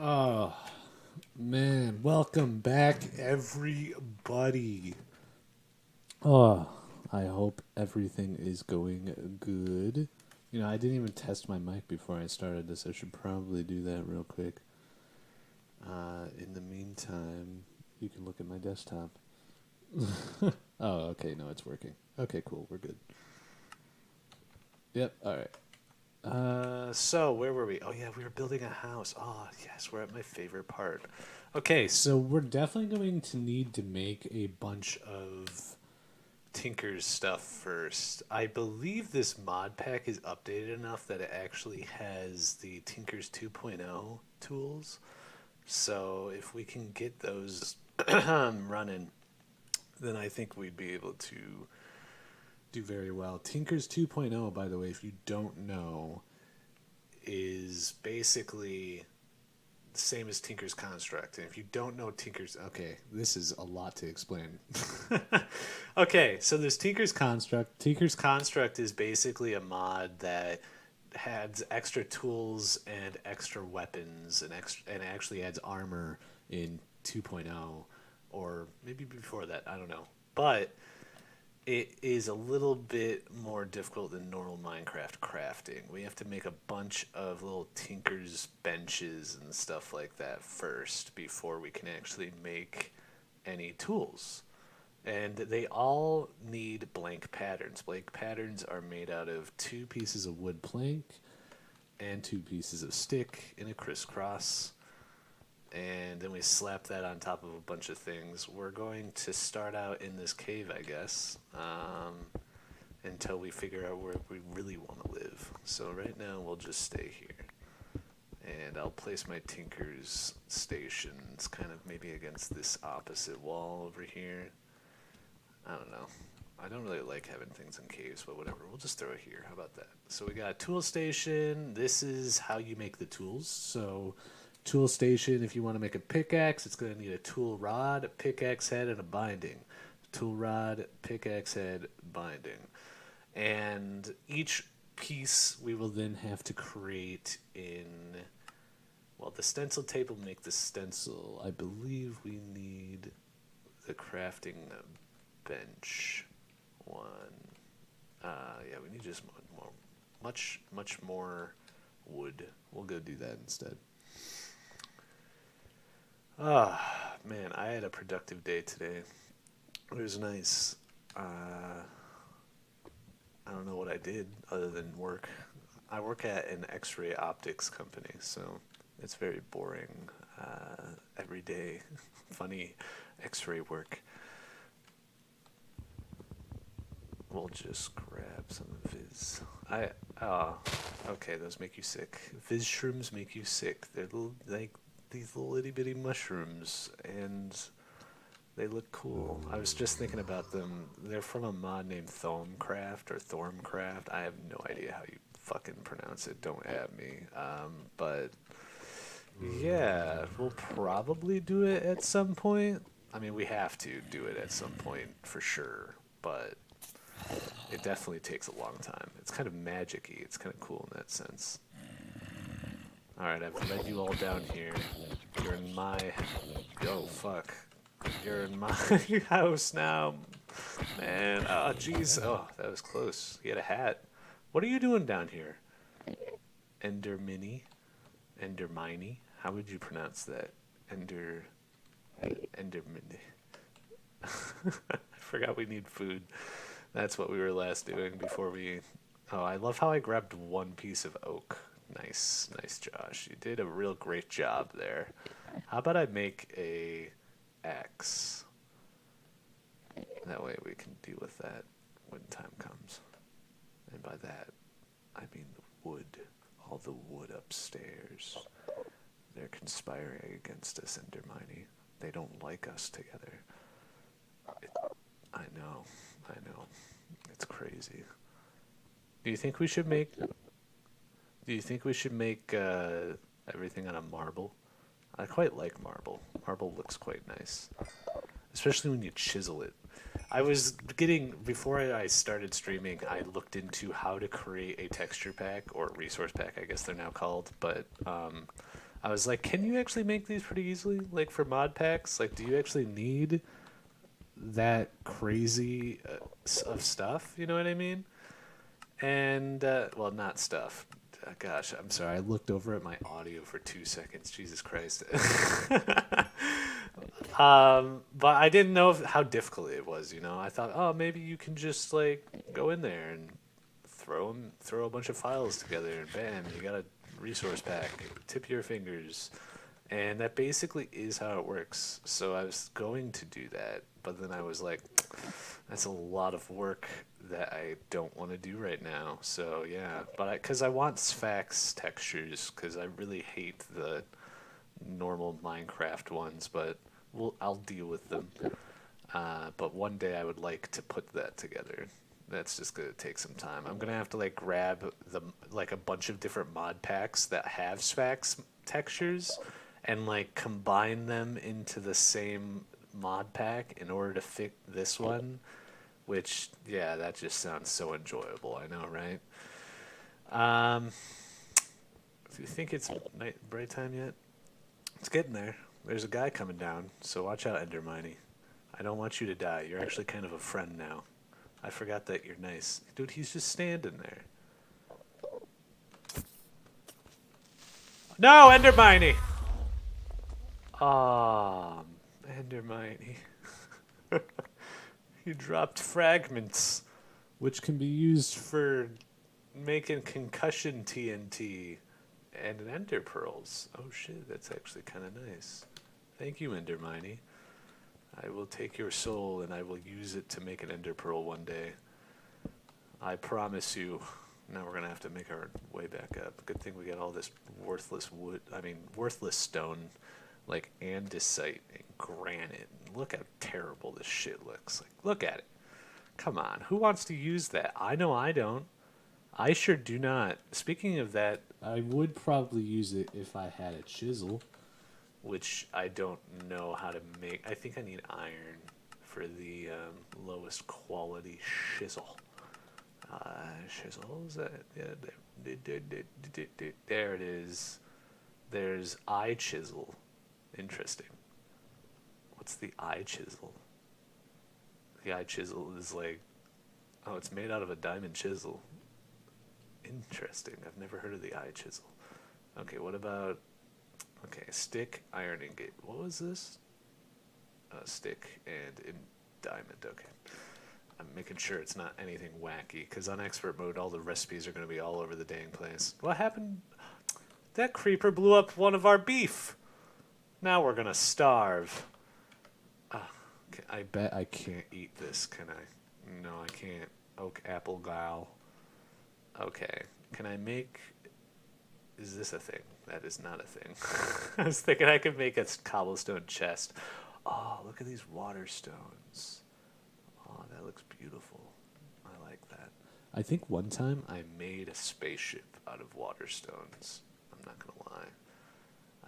Oh, man. Welcome back, everybody. Oh, I hope everything is going good. I didn't even test my mic before I started this. I should probably do that real quick. In the meantime, you can look at my desktop. Oh, okay. No, it's working. Okay, cool. We're good. Yep. All right. So where were we? Oh yeah, we were building a house. Oh yes, we're at my favorite part. Okay, so we're definitely going to need to make a bunch of Tinker's stuff first. I believe this mod pack is updated enough that it actually has the Tinker's 2.0 tools. So if we can get those running, then I think we'd be able to do very well. Tinker's 2.0, by the way, if you don't know, is basically the same as Tinker's Construct. And if you don't know Tinker's, okay, this is a lot to explain. Okay, so there's Tinker's Construct. Tinker's Construct is basically a mod that adds extra tools and extra weapons and actually adds armor in 2.0 or maybe before that, I don't know. But it is a little bit more difficult than normal Minecraft crafting. We have to make a bunch of little tinker's benches and stuff like that first before we can actually make any tools. And they all need blank patterns. Blank patterns are made out of two pieces of wood plank and two pieces of stick in a crisscross, and then we slap that on top of a bunch of things. We're going to start out in this cave, I guess, until we figure out where we really want to live. So right now we'll just stay here. And I'll place my Tinker's stations kind of maybe against this opposite wall over here. I don't know. I don't really like having things in caves, but whatever. We'll just throw it here. How about that? So we got a tool station. This is how you make the tools. So tool station, if you want to make a pickaxe, it's going to need a tool rod, a pickaxe head, and a binding. Tool rod, pickaxe head, binding. And each piece we will then have to create in, well, the stencil table make the stencil. I believe we need the crafting bench one. Yeah, we need just much more wood. We'll go do that instead. Ah, man, I had a productive day today. It was nice. I don't know what I did other than work. I work at an X-ray optics company, so it's very boring. Every day, funny X-ray work. We'll just grab some Viz. Okay, those make you sick. Viz shrooms make you sick. They're like these little itty bitty mushrooms, and they look cool. I was just thinking about them. They're from a mod named Thormcraft or Thormcraft. I have no idea how you fucking pronounce it. Don't at me. But yeah, we'll probably do it at some point. I mean, we have to do it at some point for sure, but it definitely takes a long time. It's kind of magic-y. It's kind of cool in that sense. Alright, I've led you all down here. You're in my... Oh, fuck. You're in my house now. Man, oh, jeez. Oh, that was close. He had a hat. What are you doing down here? Endermini? Endermini? How would you pronounce that? Endermini. I forgot we need food. That's what we were last doing before we... Oh, I love how I grabbed one piece of oak. Nice, nice, Josh. You did a real great job there. How about I make a axe? That way we can deal with that when time comes. And by that, I mean the wood. All the wood upstairs. They're conspiring against us, Endermini. They don't like us together. I know, I know. It's crazy. Do you think we should make... Do you think we should make everything out of marble? I quite like marble. Marble looks quite nice, especially when you chisel it. I was getting, before I started streaming, I looked into how to create a texture pack, or resource pack, I guess they're now called, but I was like, can you actually make these pretty easily? Like for mod packs? Like, do you actually need that crazy of stuff? You know what I mean? And, well, not stuff. Gosh, I'm sorry. I looked over at my audio for 2 seconds. Jesus Christ. But I didn't know how difficult it was. I thought, oh, maybe you can just like go in there and throw a bunch of files together, and bam, you got a resource pack. Tip your fingers, and that basically is how it works. So I was going to do that, but then I was like, that's a lot of work that I don't want to do right now. So yeah, but because I want Sphax textures, because I really hate the normal Minecraft ones, but I'll deal with them. But one day I would like to put that together. That's just gonna take some time. I'm gonna have to like grab like a bunch of different mod packs that have Sphax textures, and like combine them into the same mod pack in order to fit this one. Which, yeah, that just sounds so enjoyable. I know, right? Um, do you think it's night bright time yet? It's getting there. There's a guy coming down, so watch out, Enderminy. I don't want you to die. You're actually kind of a friend now. I forgot that you're nice. Dude, he's just standing there. No, Enderminy! Aw, Enderminy. You dropped fragments, which can be used for making concussion TNT and ender pearls. Oh shit, that's actually kind of nice. Thank you, Enderminy. I will take your soul and I will use it to make an ender pearl one day. I promise you. Now we're gonna have to make our way back up. Good thing we got all this worthless wood. I mean, worthless stone, like andesite and granite. Look how terrible this shit looks. Like, look at it. Come on, who wants to use that? I know I don't. I sure do not. Speaking of that, I would probably use it if I had a chisel, which I don't know how to make. I think I need iron for the lowest quality chisel. Chisel, is that? Yeah, there it is. There's eye chisel. Interesting. What's the eye chisel? The eye chisel is like, oh, it's made out of a diamond chisel. Interesting. I've never heard of the eye chisel. Okay, what about, okay, stick, iron ingot. What was this? Stick and in diamond. Okay. I'm making sure it's not anything wacky, because on expert mode, all the recipes are going to be all over the dang place. What happened? That creeper blew up one of our beef. Now we're going to starve. I bet I can't eat this, can I? No, I can't. Oak apple guile. Okay. Can I make... Is this a thing? That is not a thing. I was thinking I could make a cobblestone chest. Oh, look at these water stones. Oh, that looks beautiful. I like that. I think one time I made a spaceship out of water stones. I'm not going to lie.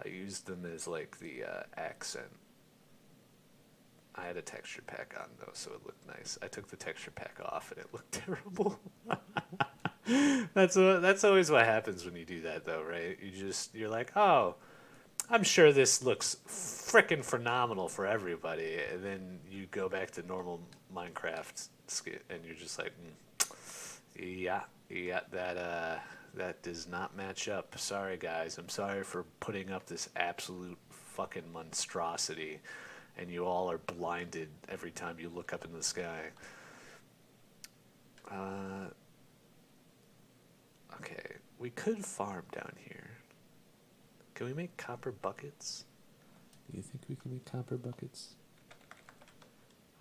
I used them as like the accent. I had a texture pack on though, so it looked nice. I took the texture pack off and it looked terrible. That's always what happens when you do that though, right? You're like, oh, I'm sure this looks frickin' phenomenal for everybody, and then you go back to normal Minecraft and you're just like, yeah, that does not match up. Sorry guys, I'm sorry for putting up this absolute fucking monstrosity, and you all are blinded every time you look up in the sky. Okay, we could farm down here. Can we make copper buckets? Do you think we can make copper buckets?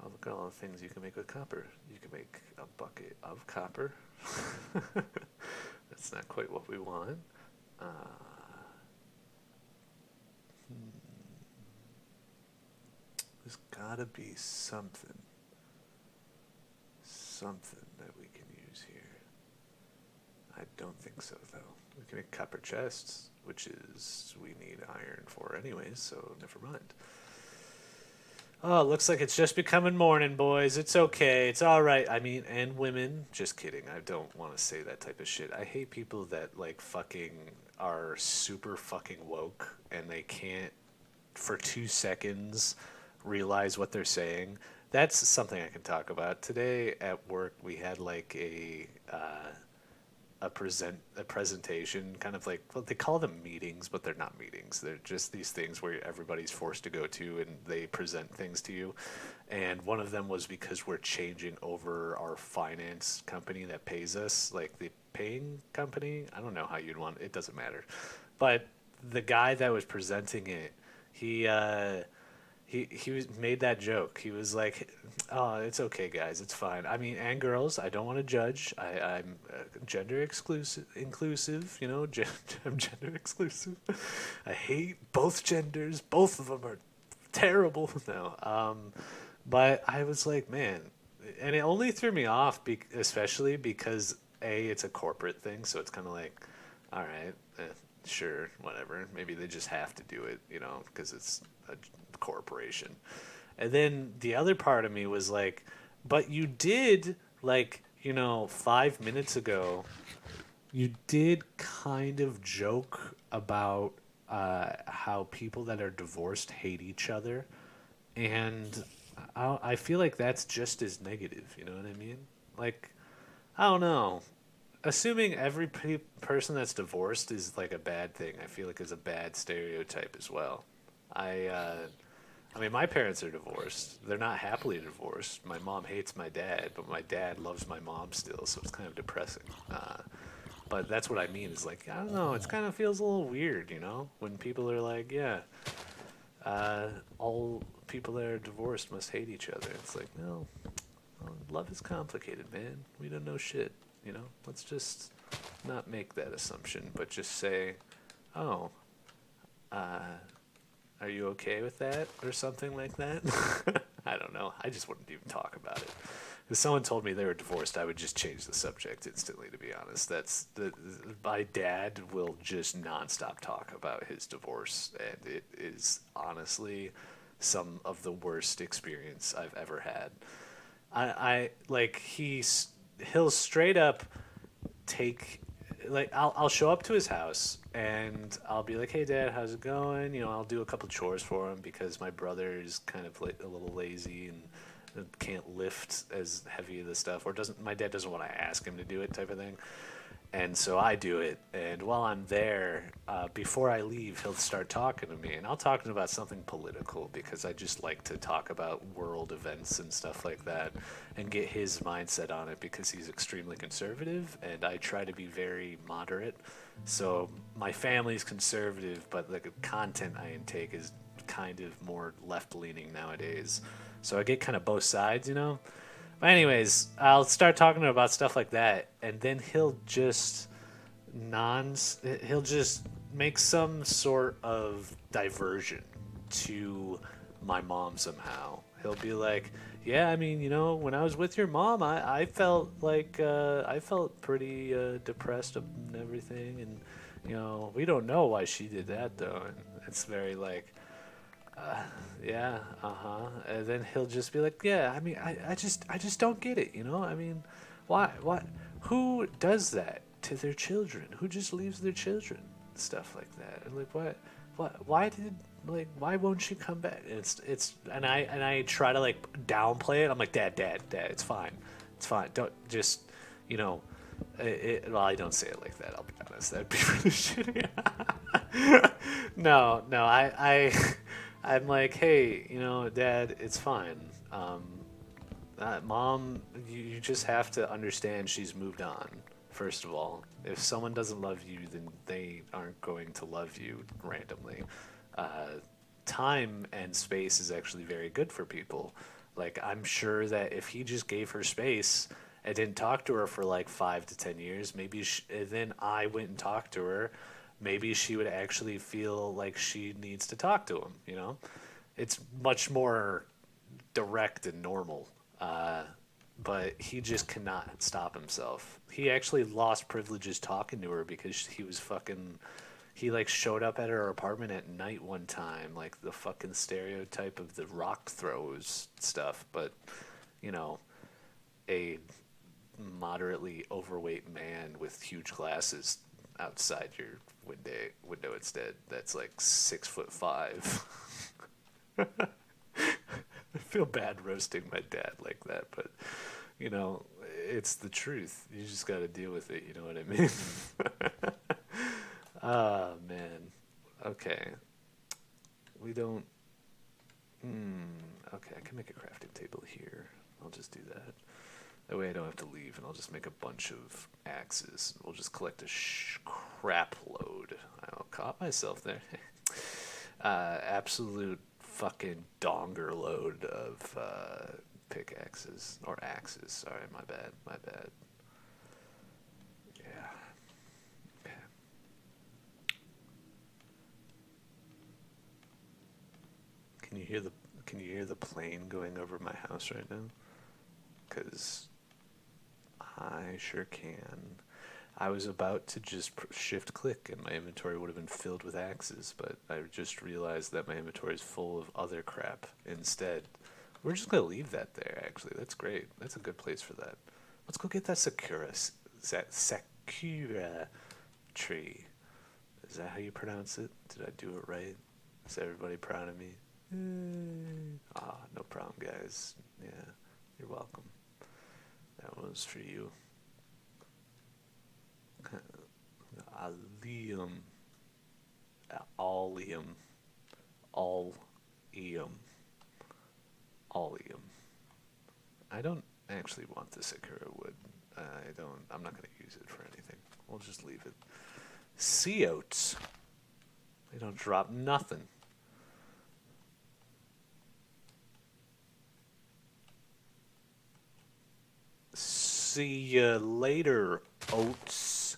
Oh, look at all the things you can make with copper. You can make a bucket of copper. That's not quite what we want. There's gotta be something that we can use here. I don't think so, though. We can make copper chests, which is we need iron for anyways, so never mind. Oh, looks like it's just becoming morning, boys. It's okay. It's all right. I mean, and women. Just kidding. I don't want to say that type of shit. I hate people that, like, fucking are super fucking woke and they can't for 2 seconds realize what they're saying. That's something I can talk about. Today at work, we had like a presentation, kind of like, well, they call them meetings, but they're not meetings. They're just these things where everybody's forced to go to and they present things to you. And one of them was because we're changing over our finance company that pays us, like the paying company. I don't know how you'd want it, doesn't matter. But the guy that was presenting it, he he was made that joke. He was like, "Oh, it's okay, guys. It's fine. I mean, and girls. I don't want to judge. I'm gender inclusive. You know, I'm gender exclusive. I hate both genders. Both of them are terrible. No. But I was like, man, and it only threw me off, especially because it's a corporate thing, so it's kind of like, all right, sure, whatever. Maybe they just have to do it, you know, because it's a corporation. And then the other part of me was like, but you did, like, 5 minutes ago, you did kind of joke about how people that are divorced hate each other. And I feel like that's just as negative, you know what I mean? Like, I don't know. Assuming every person that's divorced is like a bad thing, I feel like is a bad stereotype as well. I uh, I mean, my parents are divorced. They're not happily divorced. My mom hates my dad, but my dad loves my mom still, so it's kind of depressing. But that's what I mean. Is like, I don't know. It kind of feels a little weird, when people are like, yeah, uh, all people that are divorced must hate each other. It's like, no, well, love is complicated, man. We don't know shit. Let's just not make that assumption, but just say, oh, uh, are you okay with that or something like that? I don't know. I just wouldn't even talk about it. If someone told me they were divorced, I would just change the subject instantly. To be honest, my dad will just nonstop talk about his divorce, and it is honestly some of the worst experience I've ever had. I like he'll straight up take like I'll show up to his house and I'll be like, "Hey, Dad, how's it going?" I'll do a couple chores for him because my brother is kind of a little lazy and can't lift as heavy of the stuff, or doesn't. My dad doesn't want to ask him to do it, type of thing. And so I do it. And while I'm there, before I leave, he'll start talking to me. And I'll talk to him about something political because I just like to talk about world events and stuff like that and get his mindset on it because he's extremely conservative. And I try to be very moderate. So my family's conservative, but the content I intake is kind of more left leaning nowadays. So I get kind of both sides. But anyways, I'll start talking to him about stuff like that, and then non he'll just make some sort of diversion to my mom somehow. He'll be like, "Yeah, I mean, when I was with your mom, I felt like I felt pretty depressed and everything, and we don't know why she did that though." And it's very like, yeah, uh-huh. And then he'll just be like, yeah, I mean, I just don't get it. I mean, why, who does that to their children? Who just leaves their children? Stuff like that. And like, why won't she come back? And and I try to like downplay it. I'm like, Dad, it's fine. It's fine. Don't just, you know, well, I don't say it like that. I'll be honest. That'd be really shitty. No, I'm like, hey, Dad, it's fine. Mom, you just have to understand she's moved on. First of all, if someone doesn't love you, then they aren't going to love you randomly. Uh, Time and space is actually very good for people. Like, I'm sure that if he just gave her space and didn't talk to her for like 5 to 10 years, then I went and talked to her, maybe she would actually feel like she needs to talk to him. It's much more direct and normal. But he just cannot stop himself. He actually lost privileges talking to her because he was fucking. He like showed up at her apartment at night one time, like the fucking stereotype of the rock throws stuff. But, you know, a moderately overweight man with huge glasses outside your window instead. That's like 6'5". I feel bad roasting my dad like that, but you know, it's the truth. You just got to deal with it. You know what I mean? Ah, man. Okay. We don't. Okay, I can make a crafting table here. I'll just do that. That way I don't have to leave, and I'll just make a bunch of axes. We'll just collect a crap load. I'll caught myself there. Absolute fucking donger load of pickaxes or axes. Sorry, my bad. My bad. Yeah. Okay. Can you hear the Can you hear the plane going over my house right now? Cause I sure can. I was about to just shift click and my inventory would have been filled with axes, but I just realized that my inventory is full of other crap instead. We're just gonna leave that there. Actually, that's great. That's a good place for that. Let's go get that sakura tree. Is that how you pronounce it? Did I do it right? Is everybody proud of me? Ah, no problem, guys. Yeah, you're welcome. That was for you. Allium. Allium. Allium. Allium. I don't actually want the Sakura wood. I don't. I'm not going to use it for anything. We'll just leave it. Sea oats. They don't drop nothing. See you later, oats.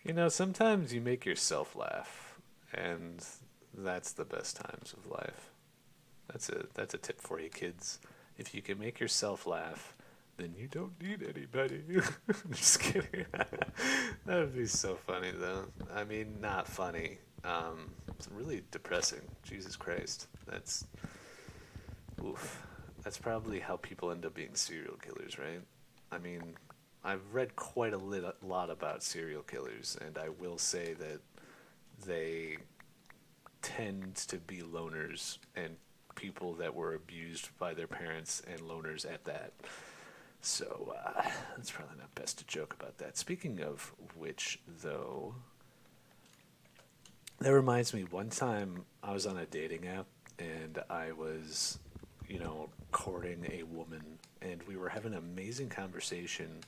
You know, sometimes you make yourself laugh, and that's the best times of life. That's a tip for you, kids. If you can make yourself laugh, then you don't need anybody. I'm just kidding. That would be so funny, though. I mean, not funny. It's really depressing. Jesus Christ. That's oof. That's probably how people end up being serial killers, right? I mean, I've read quite lot about serial killers, and I will say that they tend to be loners and people that were abused by their parents and loners at that. So it's probably not best to joke about that. Speaking of which, though, that reminds me. One time I was on a dating app and I was, courting a woman, and we were having an amazing conversation.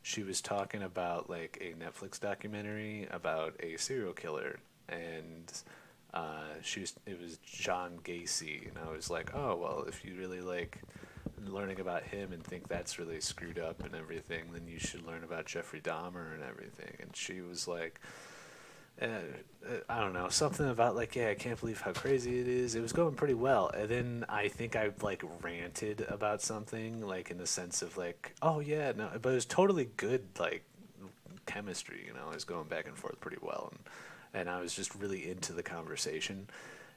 She was talking about like a Netflix documentary about a serial killer, and it was John Gacy, and I was like, oh well, if you really like learning about him and think that's really screwed up and everything, then you should learn about Jeffrey Dahmer and everything. And she was like, uh, I don't know, something about like, yeah, I can't believe how crazy it is. It was going pretty well, and then I think I like ranted about something, like in the sense of like, oh yeah, no, but it was totally good, like chemistry. I was going back and forth pretty well, and I was just really into the conversation.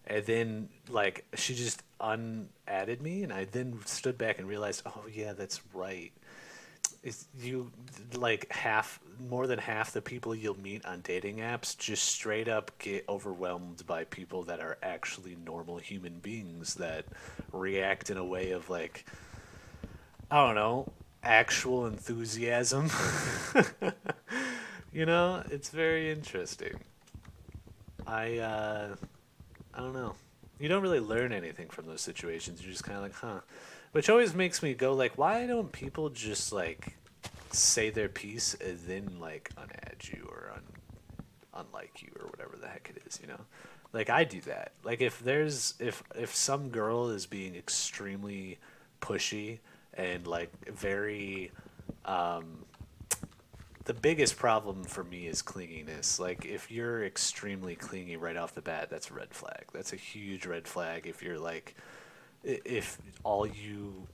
And then like she just unadded me, and I then stood back and realized, oh yeah, that's right. Is you like half more than half the people you'll meet on dating apps just straight up get overwhelmed by people that are actually normal human beings that react in a way of like, I don't know, actual enthusiasm. It's very interesting. I don't know. You don't really learn anything from those situations. You're just kind of like, huh. Which always makes me go like, why don't people just like say their piece and then like unadd you or unlike you or whatever the heck it is? Like I do that. Like if some girl is being extremely pushy and like very the biggest problem for me is clinginess. Like if you're extremely clingy right off the bat, that's a red flag. That's a huge red flag. If you're like, if all you,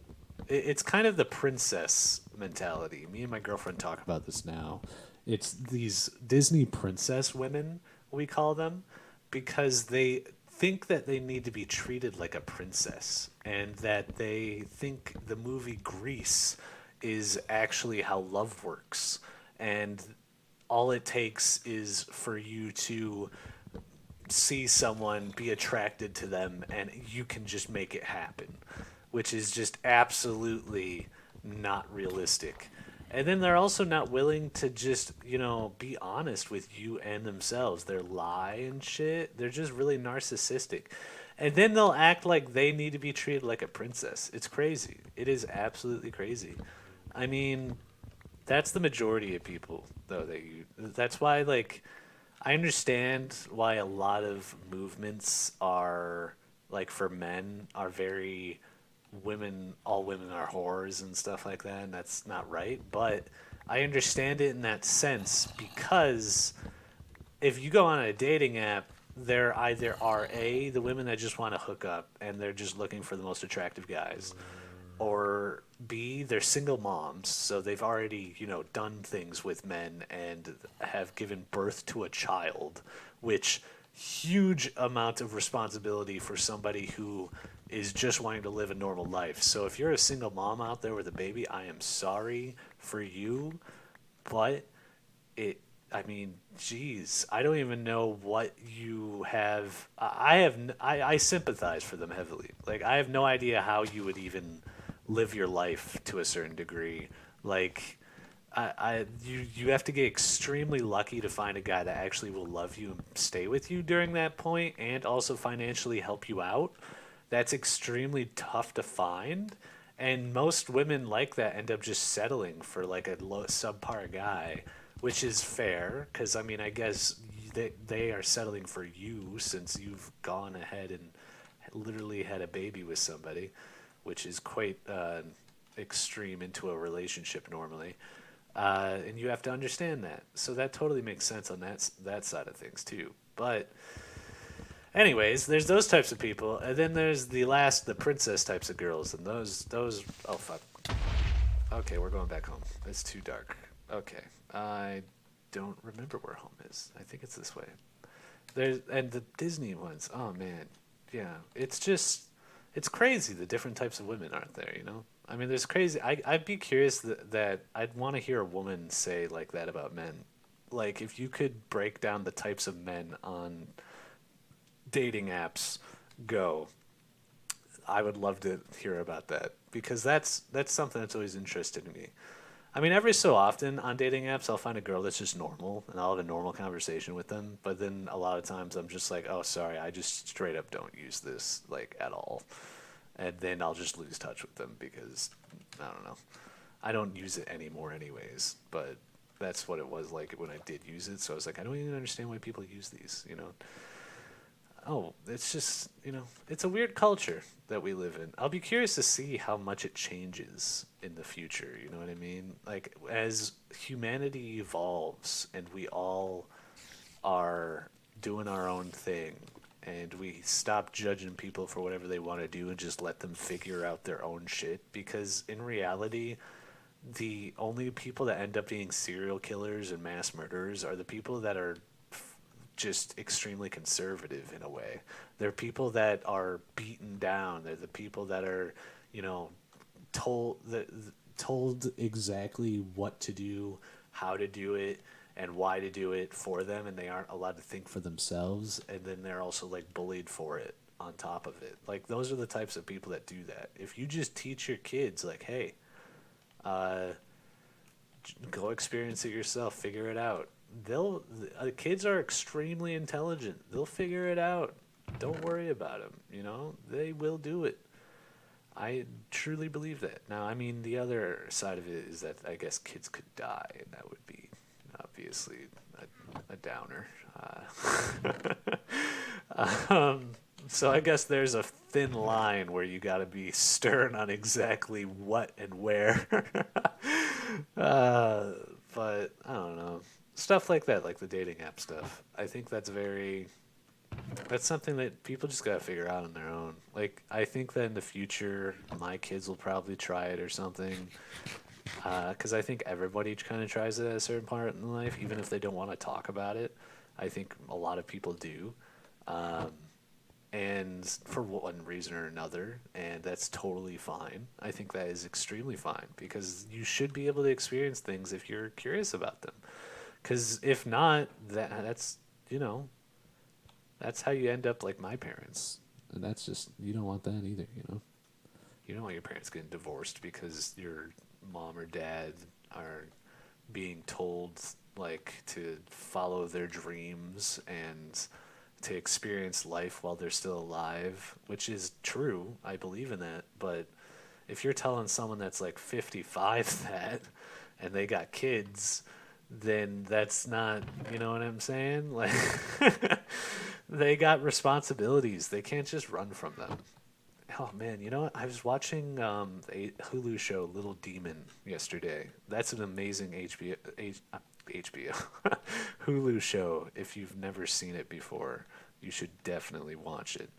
it's kind of the princess mentality. Me and my girlfriend talk about this now. It's these Disney princess women, we call them, because they think that they need to be treated like a princess and that they think the movie Grease is actually how love works. And all it takes is for you to see someone, be attracted to them, and you can just make it happen, which is just absolutely not realistic. And then they're also not willing to just, be honest with you and themselves. They're lie and shit. They're just really narcissistic. And then they'll act like they need to be treated like a princess. It's crazy. It is absolutely crazy. I mean, that's the majority of people, though. That's why, like, I understand why a lot of movements are like for men are very women. All women are whores and stuff like that, and that's not right. But I understand it in that sense because if you go on a dating app, there either are the women that just want to hook up and they're just looking for the most attractive guys, or B, they're single moms, so they've already, done things with men and have given birth to a child, which huge amount of responsibility for somebody who is just wanting to live a normal life. So if you're a single mom out there with a baby, I am sorry for you, but it I mean, geez, I don't even know what you have. I sympathize for them heavily. Like, I have no idea how you would even live your life to a certain degree. Like, you have to get extremely lucky to find a guy that actually will love you and stay with you during that point, and also financially help you out. That's extremely tough to find, and most women like that end up just settling for like a low subpar guy, which is fair because I mean I guess they are settling for you since you've gone ahead and literally had a baby with somebody, which is quite extreme into a relationship normally. And you have to understand that. So that totally makes sense on that side of things too. But anyways, there's those types of people, and then there's the princess types of girls, and those. Oh fuck. Okay, we're going back home. It's too dark. Okay, I don't remember where home is. I think it's this way. There's and the Disney ones. Oh man, yeah. It's crazy the different types of women aren't there. I mean, there's crazy. I'd be curious that I'd want to hear a woman say like that about men. Like if you could break down the types of men on dating apps, go. I would love to hear about that because that's something that's always interested me. I mean, every so often on dating apps, I'll find a girl that's just normal, and I'll have a normal conversation with them. But then a lot of times, I'm just like, "Oh, sorry, I just straight up don't use this like at all," and then I'll just lose touch with them because I don't know. I don't use it anymore, anyways. But that's what it was like when I did use it. So I was like, I don't even understand why people use these. Oh, it's just, it's a weird culture that we live in. I'll be curious to see how much it changes in the future. You know what I mean? Like, as humanity evolves and we all are doing our own thing and we stop judging people for whatever they want to do and just let them figure out their own shit. Because in reality, the only people that end up being serial killers and mass murderers are the people that are just extremely conservative in a way. They're people that are beaten down. They're the people that are, you know, told that told exactly what to do, how to do it, and why to do it for them, and they aren't allowed to think for themselves. And then they're also like bullied for it on top of it. Like those are the types of people that do that. If you just teach your kids, like, hey, uh, go experience it yourself, figure it out. Kids are extremely intelligent. They'll figure it out. Don't worry about them. They will do it. I truly believe that. Now, I mean, the other side of it is that I guess kids could die, and that would be obviously a downer. Um, so I guess there's a thin line where you got to be stern on exactly what and where. uh, but I don't know. Stuff like that, like the dating app stuff. I think that's something that people just gotta figure out on their own. Like, I think that in the future, my kids will probably try it or something. Because I think everybody kind of tries it at a certain part in life, even if they don't want to talk about it. I think a lot of people do. Um, and for one reason or another, and that's totally fine. I think that is extremely fine because you should be able to experience things if you're curious about them. Because if not, that's you know that's how you end up like my parents, and that's just you don't want that either. You don't want your parents getting divorced because your mom or dad are being told like to follow their dreams and to experience life while they're still alive, which is true. I believe in that. But if you're telling someone that's like 55 that and they got kids, then that's not, you know what I'm saying? Like, they got responsibilities. They can't just run from them. Oh man, you know what? I was watching a Hulu show, Little Demon, yesterday. That's an amazing HBO Hulu show. If you've never seen it before, you should definitely watch it.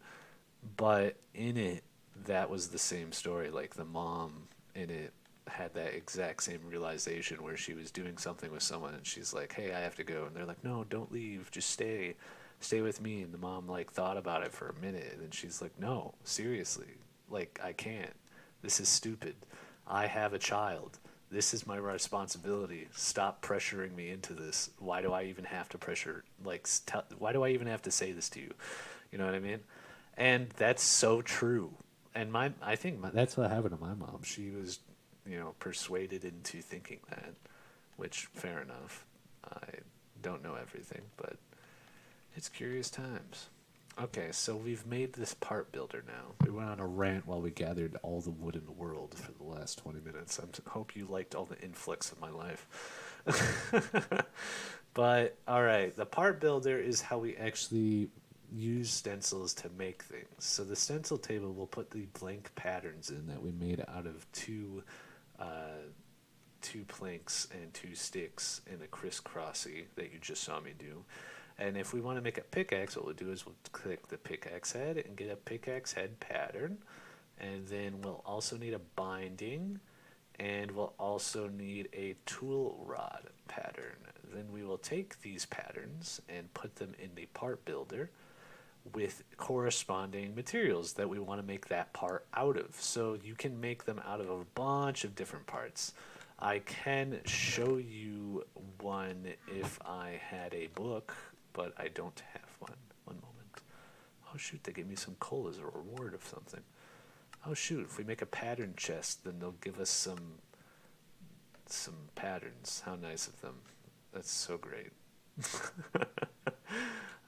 But in it, that was the same story. Like the mom in it had that exact same realization where she was doing something with someone and she's like, "Hey, I have to go." And they're like, "No, don't leave. Just stay. Stay with me." And the mom like thought about it for a minute and then she's like, "No, seriously. Like I can't. This is stupid. I have a child. This is my responsibility. Stop pressuring me into this. Why do I even have to pressure like why do I even have to say this to you?" You know what I mean? And that's so true. And I think that's what happened to my mom. She was, persuaded into thinking that, which fair enough. I don't know everything, but it's curious times. Okay, so we've made this part builder now. We went on a rant while we gathered all the wood in the world for the last 20 minutes. I hope you liked all the influx of my life. But, all right, the part builder is how we actually use stencils to make things. So the stencil table will put the blank patterns in that we made out of uh, two planks and two sticks in a crisscrossy that you just saw me do. And if we want to make a pickaxe, what we'll do is we'll click the pickaxe head and get a pickaxe head pattern. And then we'll also need a binding, and we'll also need a tool rod pattern. Then we will take these patterns and put them in the part builder with corresponding materials that we want to make that part out of. So you can make them out of a bunch of different parts. I can show you one if I had a book, but I don't have one. One moment. Oh shoot, they gave me some coal as a reward of something. Oh shoot, if we make a pattern chest, then they'll give us some patterns. How nice of them. That's so great.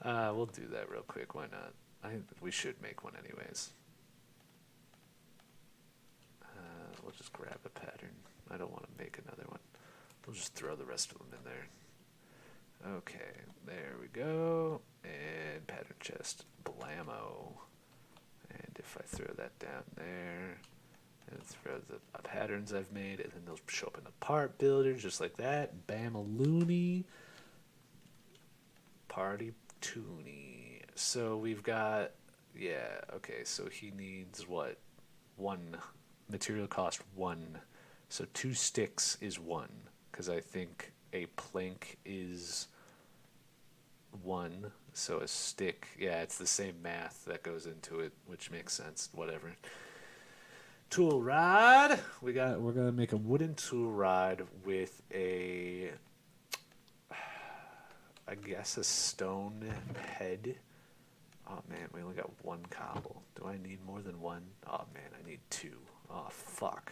We'll do that real quick. Why not? We should make one anyways. We'll just grab a pattern. I don't want to make another one. We'll just throw the rest of them in there. Okay, there we go. And pattern chest. Blammo. And if I throw that down there, and throw the patterns I've made, and then they'll show up in the part builder just like that. Bam-a-loony. Party Toonie. So we've got, yeah, okay, so he needs what? One. Material cost one. So two sticks is one, because I think a plank is one. So a stick, yeah, it's the same math that goes into it, which makes sense. Whatever. Tool rod. We're gonna make a wooden tool rod with I guess a stone head. Oh man, we only got one cobble. Do I need more than one? Oh man, I need two. Oh fuck.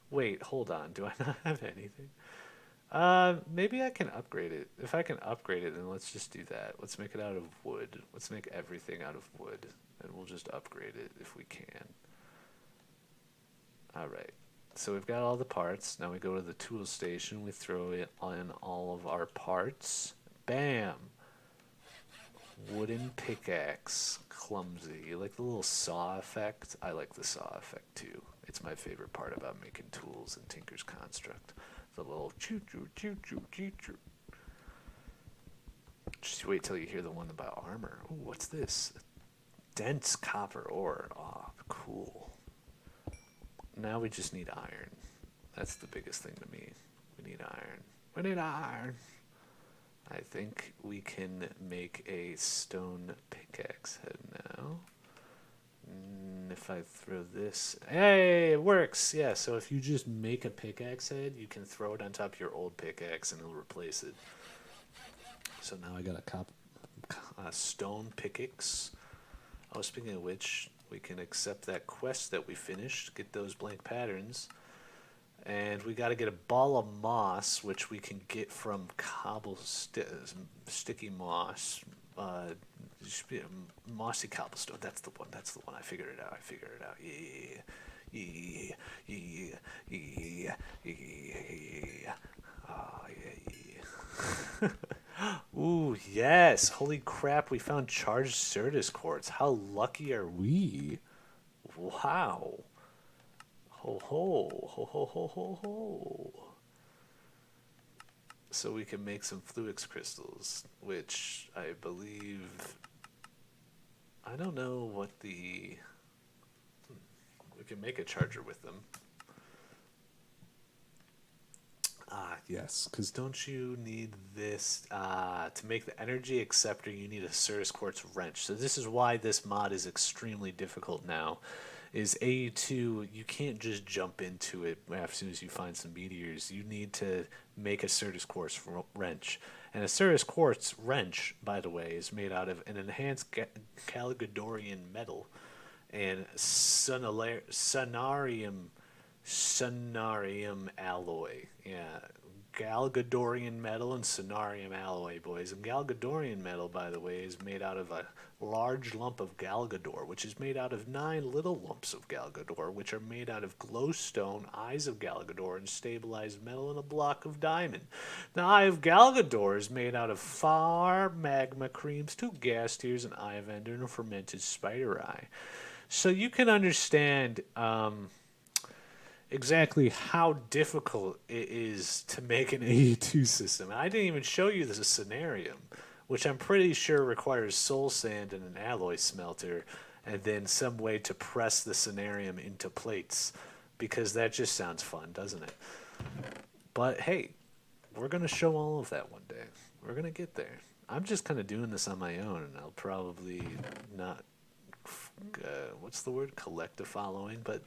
Wait, hold on. Do I not have anything? Maybe I can upgrade it. If I can upgrade it, then let's just do that. Let's make it out of wood. Let's make everything out of wood, and we'll just upgrade it if we can. All right. So we've got all the parts. Now we go to the tool station. We throw in all of our parts. Bam! Wooden pickaxe. Clumsy. You like the little saw effect? I like the saw effect too. It's my favorite part about making tools in Tinker's Construct. The little choo choo choo choo choo choo. Just wait till you hear the one about armor. Ooh, what's this? Dense copper ore. Oh, cool. Now we just need iron. That's the biggest thing to me. We need iron. We need iron. I think we can make a stone pickaxe head now. If I throw this, hey, it works. Yeah. So if you just make a pickaxe head, you can throw it on top of your old pickaxe, and it'll replace it. So now I got a stone pickaxe. Oh, speaking of which, we can accept that quest that we finished, get those blank patterns, and we got to get a ball of moss, which we can get from sticky moss. Mossy cobblestone. That's the one. That's the one. I figured it out. Yeah, yeah, yeah, yeah, yeah. Oh, yeah, yeah. Ooh, yes. Holy crap, we found charged Certus quartz. How lucky are we? Wow. Ho ho. Ho ho ho ho ho. So we can make some Fluix crystals, which I believe. I don't know what the. We can make a charger with them. Ah, yes, because don't you need this to make the energy acceptor? You need a Cirrus Quartz wrench. So this is why this mod is extremely difficult now. Is Ep.2, you can't just jump into it as soon as you find some meteors. You need to make a Cirrus Quartz wrench. And a Cirrus Quartz wrench, by the way, is made out of an enhanced Caligidorian metal and sonarium alloy. Yeah, Galgadorian metal and sonarium alloy, boys. And Galgadorian metal, by the way, is made out of a large lump of Galgador, which is made out of 9 little lumps of Galgador, which are made out of glowstone, eyes of Galgador, and stabilized metal in a block of diamond. The eye of Galgador is made out of 4 magma creams, 2 gas tears, an eye of ender, and a fermented spider eye. So you can understand exactly how difficult it is to make an AE2 system. And I didn't even show you the scenarium, which I'm pretty sure requires soul sand and an alloy smelter, and then some way to press the scenarium into plates, because that just sounds fun, doesn't it? But hey, we're going to show all of that one day. We're going to get there. I'm just kind of doing this on my own, and I'll probably not, what's the word, collect a following, but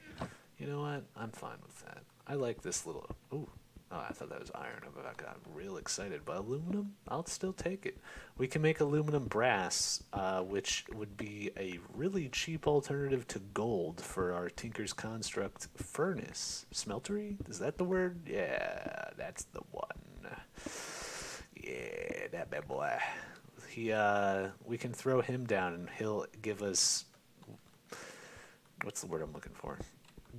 you know what? I'm fine with that. I like this little. Ooh. Oh, I thought that was iron. I got real excited. But aluminum, I'll still take it. We can make aluminum brass, which would be a really cheap alternative to gold for our Tinker's Construct furnace. Smeltery? Is that the word? Yeah, that's the one. Yeah, that bad boy. We can throw him down and he'll give us. What's the word I'm looking for?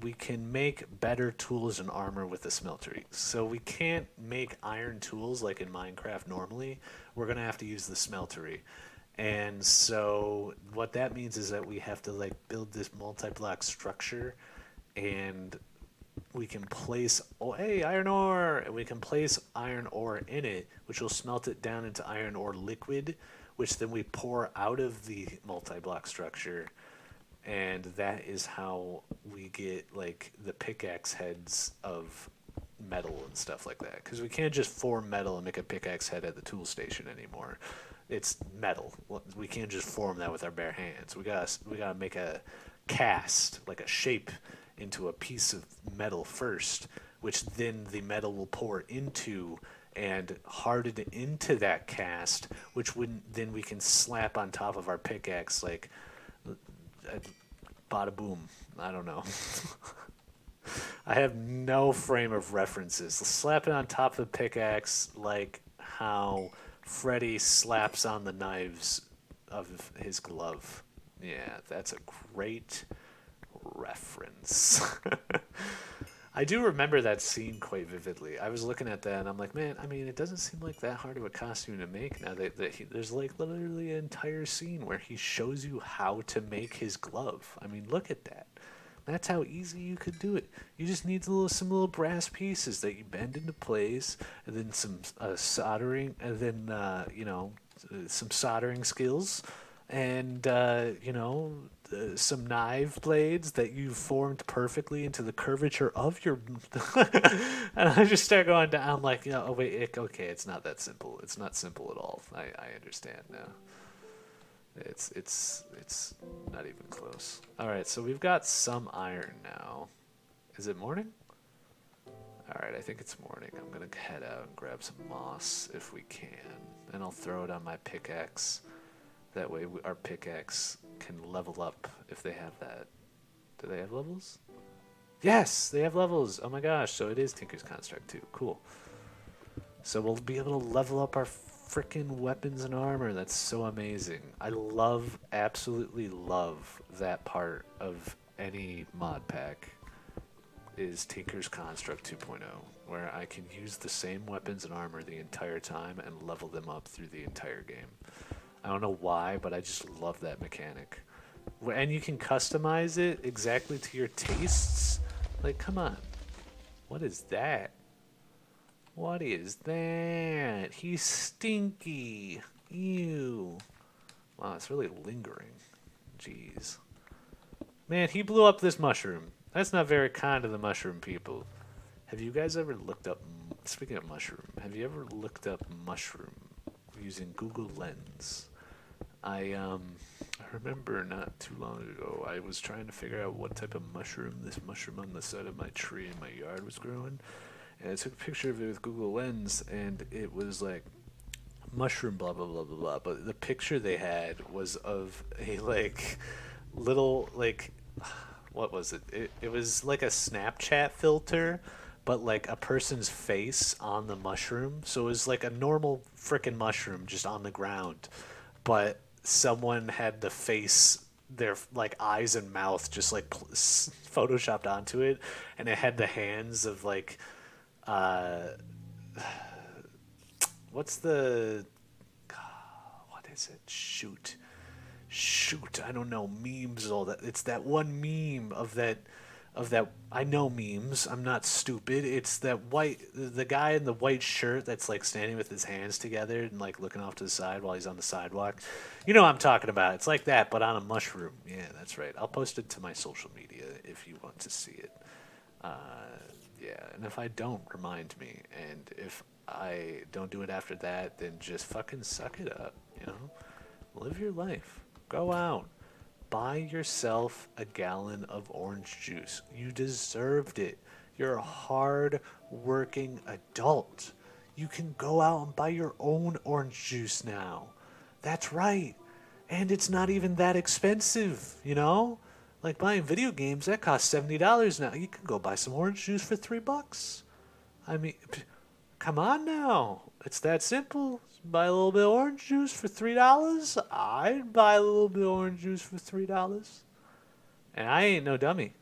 We can make better tools and armor with the smeltery. So we can't make iron tools like in Minecraft normally. We're going to have to use the smeltery. And so what that means is that we have to like build this multi-block structure, and we can place iron ore, and we can place iron ore in it, which will smelt it down into iron ore liquid, which then we pour out of the multi-block structure, and that is how we get like the pickaxe heads of metal and stuff like that, because we can't just form metal and make a pickaxe head at the tool station anymore. It's metal. We can't just form that with our bare hands. We gotta make a cast, like a shape, into a piece of metal first, which then the metal will pour into and harden into that cast, which then we can slap on top of our pickaxe like bada boom. I don't know. I have no frame of references. Slap it on top of the pickaxe like how Freddy slaps on the knives of his glove. Yeah, that's a great reference. I do remember that scene quite vividly. I was looking at that and I'm like, man, I mean, it doesn't seem like that hard of a costume to make now there's like literally an entire scene where he shows you how to make his glove. I mean, look at that. That's how easy you could do it. You just need some little brass pieces that you bend into place, and then some soldering, and then some soldering skills, and some knife blades that you formed perfectly into the curvature of your. And I just start going down. I'm like, okay, it's not that simple. It's not simple at all. I understand now. It's not even close. All right, so we've got some iron now. Is it morning? All right, I think it's morning. I'm gonna head out and grab some moss if we can, and I'll throw it on my pickaxe. That way, our pickaxe can level up if they have that. Do they have levels? Yes, they have levels. Oh my gosh, so it is Tinker's Construct too. Cool. So we'll be able to level up our freaking weapons and armor. That's so amazing. I love, absolutely love that part of any mod pack is Tinker's Construct 2.0, where I can use the same weapons and armor the entire time and level them up through the entire game. I don't know why, but I just love that mechanic. And you can customize it exactly to your tastes. Like, come on. What is that? What is that? He's stinky. Ew. Wow, it's really lingering. Jeez. Man, he blew up this mushroom. That's not very kind of the mushroom people. Have you guys ever looked up... Speaking of mushroom, have you ever looked up mushroom using Google Lens? I remember not too long ago, I was trying to figure out what type of mushroom this mushroom on the side of my tree in my yard was growing. And I took a picture of it with Google Lens, and it was like mushroom blah blah blah blah blah. But the picture they had was of a like little like what was it? It was like a Snapchat filter, but like a person's face on the mushroom. So it was like a normal freaking mushroom just on the ground, but someone had the face, their like eyes and mouth just like photoshopped onto it, and it had the hands of like uh what's the what is it, shoot, I don't know, memes, all that. It's that one meme of that. I know memes, I'm not stupid. It's that white, the guy in the white shirt that's like standing with his hands together and like looking off to the side while he's on the sidewalk. You know what I'm talking about. It's like that but on a mushroom. Yeah, that's right. I'll post it to my social media if you want to see it. Yeah, and if I don't, remind me. And if I don't do it after that, then just fucking suck it up, you know? Live your life. Go out. Buy yourself a gallon of orange juice. You deserved it. You're a hard working adult. You can go out and buy your own orange juice now. That's right. And it's not even that expensive, you know? Like buying video games, that costs $70 now. You can go buy some orange juice for $3. I mean, come on now. It's that simple. Buy a little bit of orange juice for $3. I'd buy a little bit of orange juice for $3. And I ain't no dummy.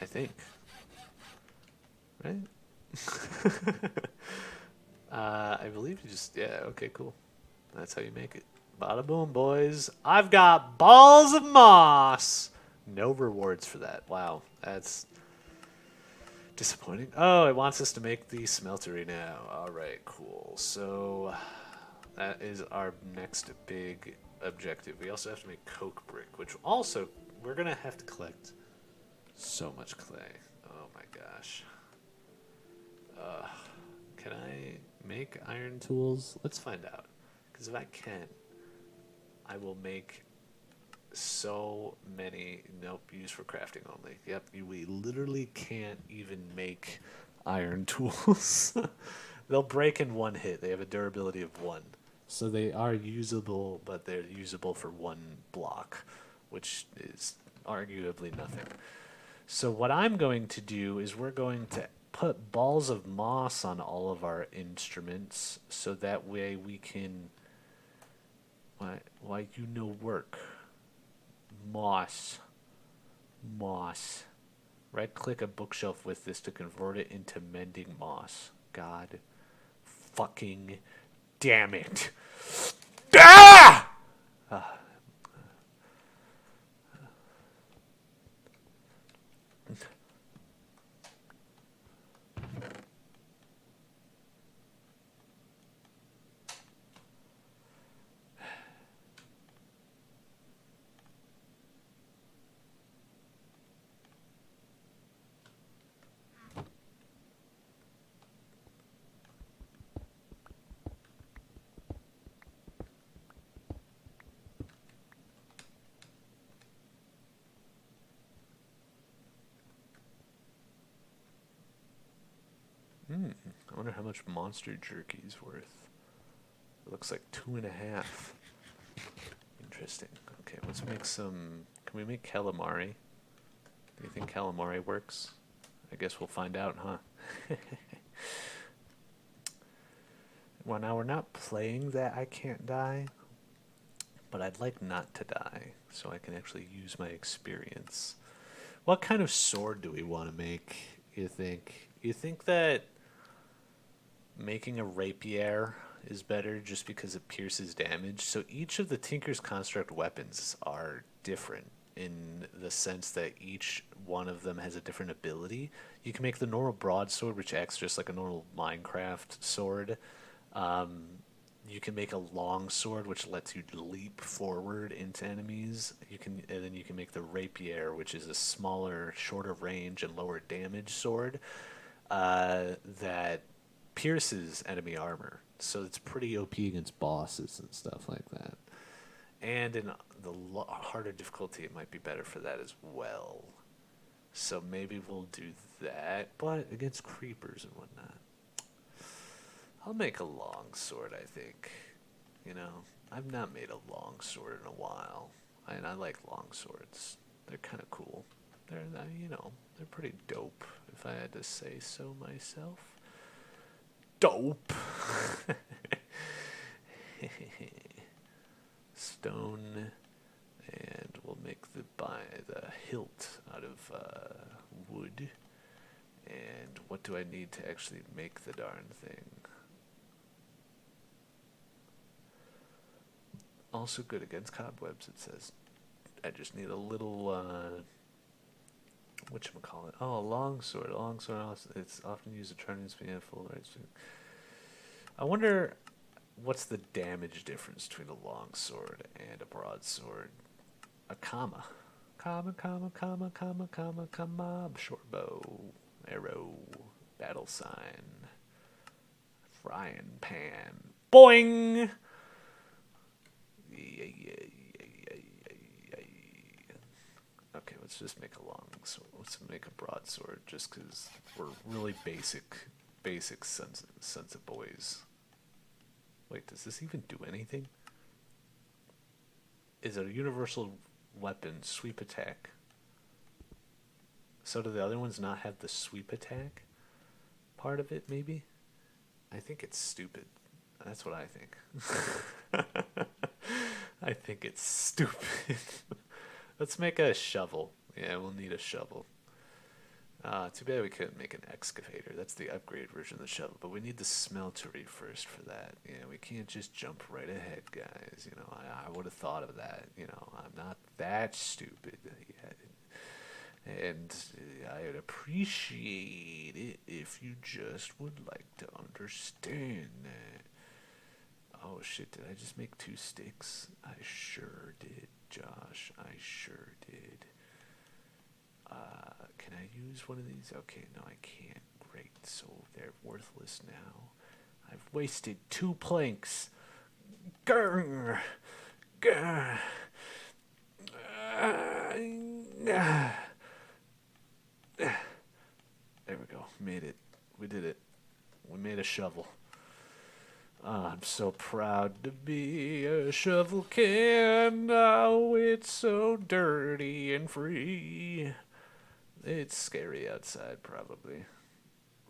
I think. Right? I believe you just... Yeah, okay, cool. That's how you make it. Bada boom, boys. I've got balls of moss. No rewards for that. Wow, that's disappointing. Oh, it wants us to make the smeltery now. All right, cool. So that is our next big objective. We also have to make coke brick, which also we're going to have to collect so much clay. Oh my gosh. Can I make iron tools? Let's find out. Because if I can, I will make so many. Nope, used for crafting only. Yep, we literally can't even make iron tools. They'll break in one hit. They have a durability of 1. So they are usable, but they're usable for 1 block, which is arguably nothing. So what I'm going to do is we're going to put balls of moss on all of our instruments so that way we can... Why you know work. Moss. Right click a bookshelf with this to convert it into mending moss. God fucking damn it. Ah! I wonder how much monster jerky's worth. It looks like 2.5. Interesting. Okay, let's make some... Can we make calamari? Do you think calamari works? I guess we'll find out, huh? Well, now we're not playing that I can't die, but I'd like not to die, so I can actually use my experience. What kind of sword do we want to make, you think? You think that making a rapier is better just because it pierces damage? So each of the Tinker's Construct weapons are different in the sense that each one of them has a different ability. You can make the normal broadsword, which acts just like a normal Minecraft sword. Um, you can make a long sword, which lets you leap forward into enemies. And then you can make the rapier, which is a smaller, shorter range and lower damage sword that pierces enemy armor. So it's pretty OP against bosses and stuff like that. And in the harder difficulty, it might be better for that as well. So maybe we'll do that, but against creepers and whatnot. I'll make a long sword, I think. You know, I've not made a long sword in a while. And I like long swords. They're kind of cool. They're pretty dope, if I had to say so myself. Dope! Stone, and we'll make the hilt out of wood. And what do I need to actually make the darn thing? Also good against cobwebs, it says. I just need a little, whatchamacallit? Oh, a longsword. A longsword, it's often used to try and speed full right. I wonder what's the damage difference between a longsword and a broadsword? A comma. Comma, comma, comma, comma, comma, comma. Short bow. Arrow. Battle sign. Frying pan. Boing! Okay, let's just make a long sword. Let's make a broadsword just because we're really basic sons of boys. Wait, does this even do anything? Is a universal weapon sweep attack? So do the other ones not have the sweep attack part of it, maybe? I think it's stupid. That's what I think. I think it's stupid. Let's make a shovel. Yeah, we'll need a shovel. Too bad we couldn't make an excavator. That's the upgrade version of the shovel. But we need the smeltery first for that. Yeah, we can't just jump right ahead, guys. You know, I would have thought of that. You know, I'm not that stupid yet. And I'd appreciate it if you just would like to understand that. Oh shit, did I just make 2 sticks? I sure did, Josh. I sure did. Can I use one of these? Okay, no, I can't. Great, so they're worthless now. I've wasted 2 planks. Grr! Grr! There we go. Made it. We did it. We made a shovel. I'm so proud to be a shovel can. Oh, it's so dirty and free. It's scary outside, probably.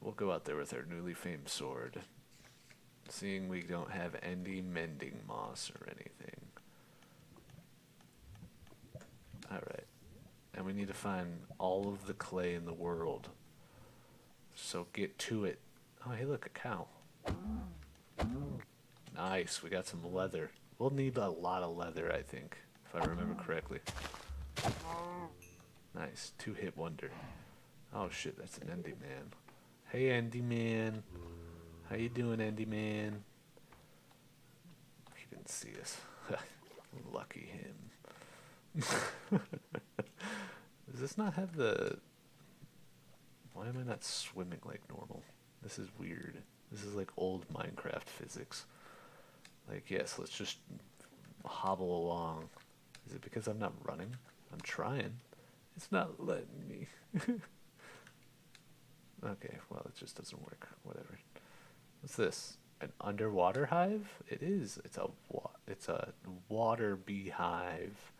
We'll go out there with our newly famed sword. Seeing we don't have any mending moss or anything. Alright. And we need to find all of the clay in the world. So get to it. Oh, hey, look, a cow. Nice, we got some leather. We'll need a lot of leather, I think, if I remember correctly. Nice, 2-hit wonder. Oh shit, that's an Endy Man. Hey, Endy Man. How you doing, Endy Man? He didn't see us. Lucky him. Does this not have the... Why am I not swimming like normal? This is weird. This is like old Minecraft physics. Like, yes, let's just hobble along. Is it because I'm not running? I'm trying. It's not letting me. Okay, well, it just doesn't work. Whatever. What's this? An underwater hive? It is. It's a water beehive.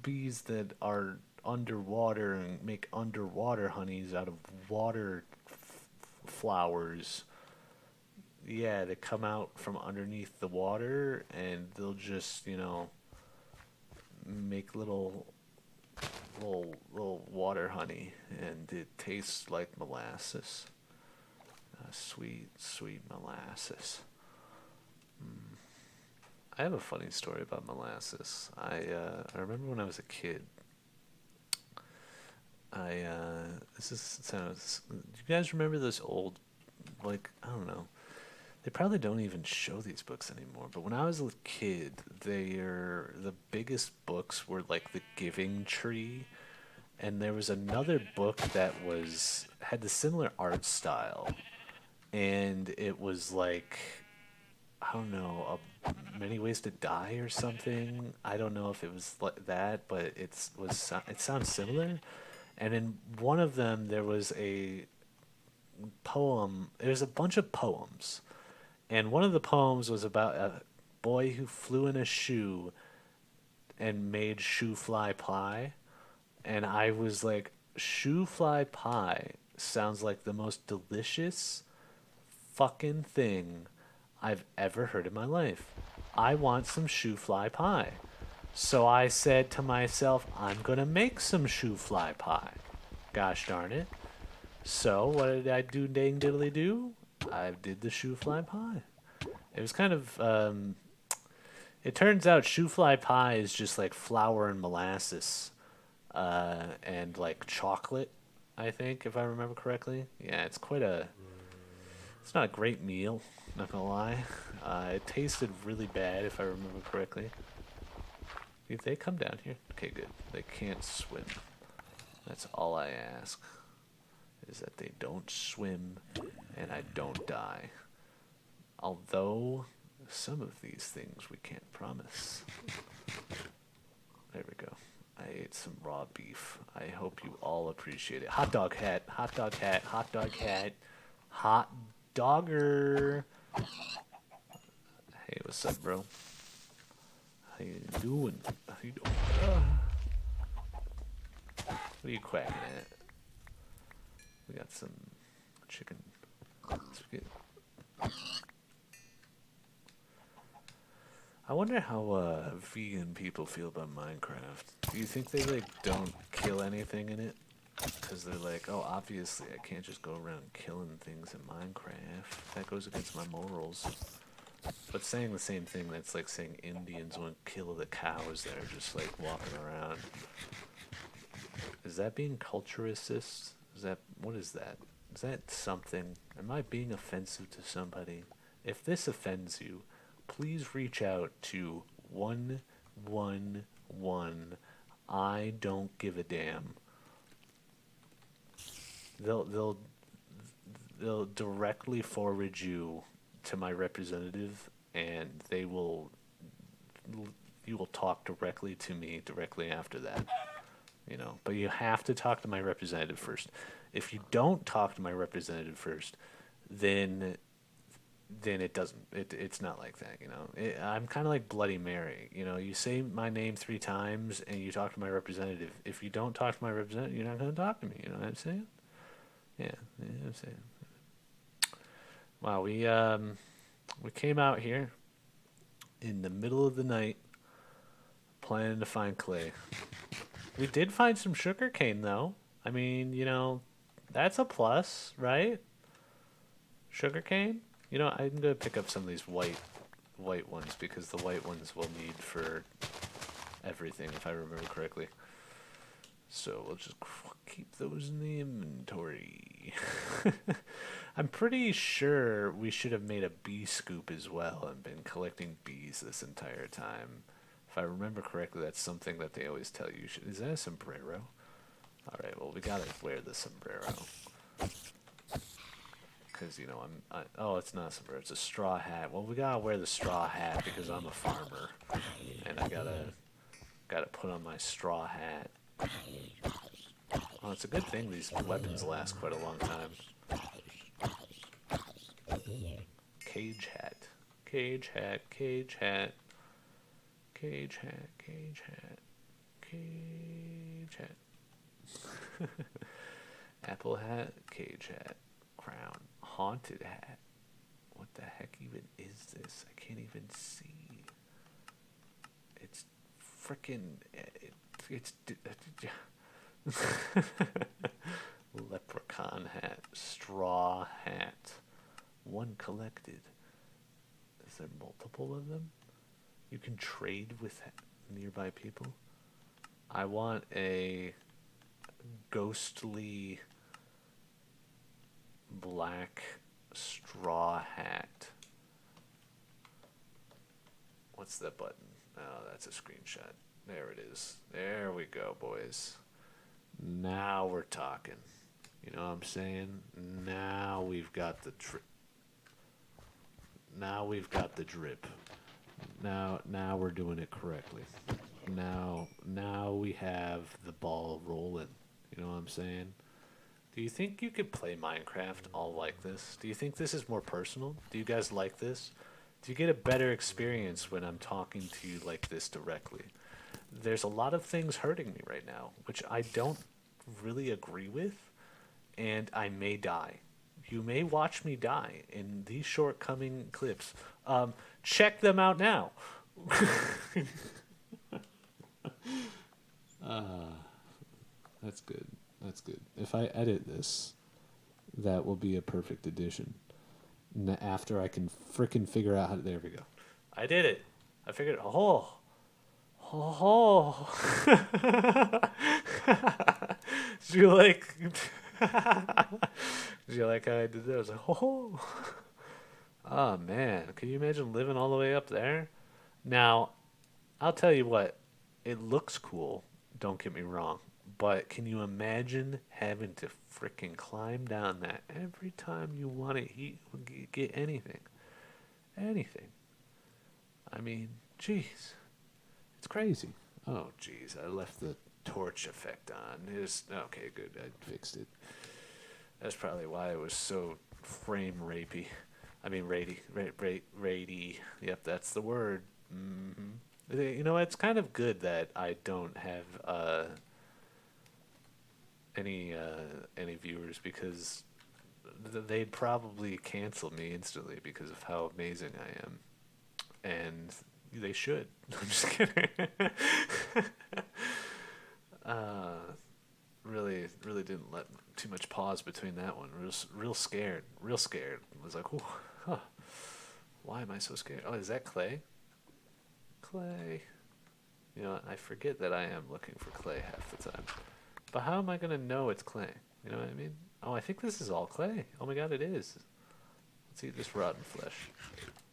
Bees that are underwater and make underwater honeys out of water flowers. Yeah, they come out from underneath the water and they'll just, make little water honey, and it tastes like molasses. Sweet, sweet molasses. I have a funny story about molasses. I remember when I was a kid. This is sounds. Do you guys remember those old, like, I don't know. They probably don't even show these books anymore. But when I was a kid, the biggest books were like The Giving Tree, and there was another book that was had the similar art style, and it was like, I don't know, Many Ways to Die or something. I don't know if it was like that, but it sounds similar. And in one of them, there was a poem. There's a bunch of poems, and one of the poems was about a boy who flew in a shoe and made shoe fly pie. And I was like, shoe fly pie sounds like the most delicious fucking thing I've ever heard in my life. I want some shoe fly pie. So I said to myself, I'm going to make some shoe fly pie. Gosh darn it. So what did I do, dang diddly do? I did the shoe fly pie. It was kind of, it turns out shoe fly pie is just like flour and molasses, and like chocolate, I think, if I remember correctly. Yeah, it's not a great meal, not gonna lie. It tasted really bad, if I remember correctly. Did they come down here? Okay, good. They can't swim. That's all I ask, is that they don't swim and I don't die. Although, some of these things we can't promise. There we go. I ate some raw beef. I hope you all appreciate it. Hot dog hat, hot dog hat, hot dog hat, hot dogger. Hey, what's up, bro? How you doing? How you doing? What are you quacking at? We got some chicken. I wonder how vegan people feel about Minecraft. Do you think they like don't kill anything in it? Because they're like, oh, obviously I can't just go around killing things in Minecraft. That goes against my morals. But saying the same thing, that's like saying Indians won't kill the cows that are just like walking around. Is that being culturist? What is that? Is that something? Am I being offensive to somebody? If this offends you, please reach out to 111 I don't give a damn. They'll directly forward you to my representative, and you will talk directly to me directly after that. But you have to talk to my representative first. If you don't talk to my representative first, then it's not like that. I'm kind of like Bloody Mary. You say my name 3 times and you talk to my representative. If you don't talk to my representative, you're not going to talk to me. You know what I'm saying? Yeah, I'm saying. Wow, we came out here in the middle of the night planning to find clay. We did find some sugar cane though. I mean, that's a plus, right? Sugar cane? I'm gonna pick up some of these white ones because the white ones we'll need for everything if I remember correctly. So we'll just keep those in the inventory. I'm pretty sure we should have made a bee scoop as well and been collecting bees this entire time. If I remember correctly, that's something that they always tell you. Is that a sombrero? Alright, well, we gotta wear the sombrero. Because, oh, it's not a sombrero, it's a straw hat. Well, we gotta wear the straw hat because I'm a farmer. And I gotta put on my straw hat. Well, it's a good thing these weapons last quite a long time. Cage hat. Cage hat. Cage hat. Cage hat. Cage hat. Cage hat. Apple hat. Cage hat. Crown. Haunted hat. What the heck even is this? I can't even see. It's freaking. It's. Leprechaun hat. Straw hat. One collected. Is there multiple of them? You can trade with nearby people. I want a ghostly black straw hat. What's that button? Oh, that's a screenshot. There it is. There we go, boys. Now we're talking. You know what I'm saying? Now we've got the Now we've got the drip. Now we're doing it correctly. Now we have the ball rolling. You know what I'm saying? Do you think you could play Minecraft all like this? Do you think this is more personal? Do you guys like this? Do you get a better experience when I'm talking to you like this directly? There's a lot of things hurting me right now, which I don't really agree with, and I may die. You may watch me die in these shortcoming clips. Check them out now. That's good. That's good. If I edit this, that will be a perfect addition. After I can frickin' figure out how to... There we go. I did it. I figured... Oh. Do you like... Did you like how I did that? I was like, oh. Oh, man. Can you imagine living all the way up there? Now, I'll tell you what. It looks cool. Don't get me wrong. But can you imagine having to frickin' climb down that every time you want to eat, get anything? Anything. I mean, jeez. It's crazy. Oh, jeez. I left the torch effect on. Okay, good. I fixed it. That's probably why it was so frame rapey. I mean, rady. Yep, that's the word. Mm-hmm. You know, it's kind of good that I don't have any viewers, because they'd probably cancel me instantly because of how amazing I am, and they should. I'm just kidding. Really didn't let too much pause between that one. Real scared. I was like, ooh, huh. Why am I so scared? Oh, is that clay? Clay. You know, I forget that I am looking for clay half the time. But how am I gonna know it's clay? You know what I mean? Oh, I think this is all clay. Oh my god, it is. Let's eat this rotten flesh.